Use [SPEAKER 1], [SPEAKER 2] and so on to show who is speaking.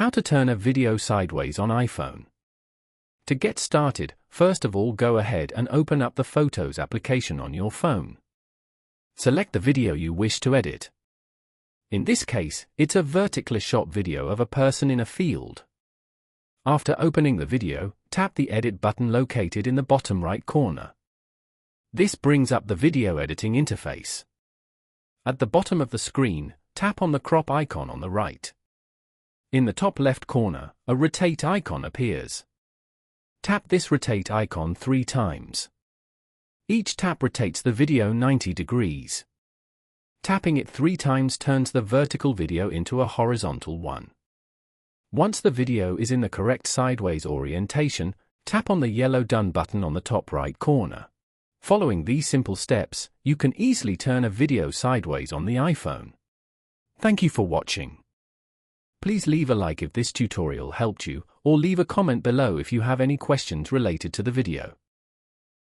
[SPEAKER 1] How to turn a video sideways on iPhone. To get started, first of all go ahead and open up the Photos application on your phone. Select the video you wish to edit. In this case, it's a vertically shot video of a person in a field. After opening the video, tap the Edit button located in the bottom right corner. This brings up the video editing interface. At the bottom of the screen, tap on the crop icon on the right. In the top left corner, a rotate icon appears. Tap this rotate icon 3 times. Each tap rotates the video 90 degrees. Tapping it 3 times turns the vertical video into a horizontal one. Once the video is in the correct sideways orientation, tap on the yellow Done button on the top right corner. Following these simple steps, you can easily turn a video sideways on the iPhone. Thank you for watching. Please leave a like if this tutorial helped you, or leave a comment below if you have any questions related to the video.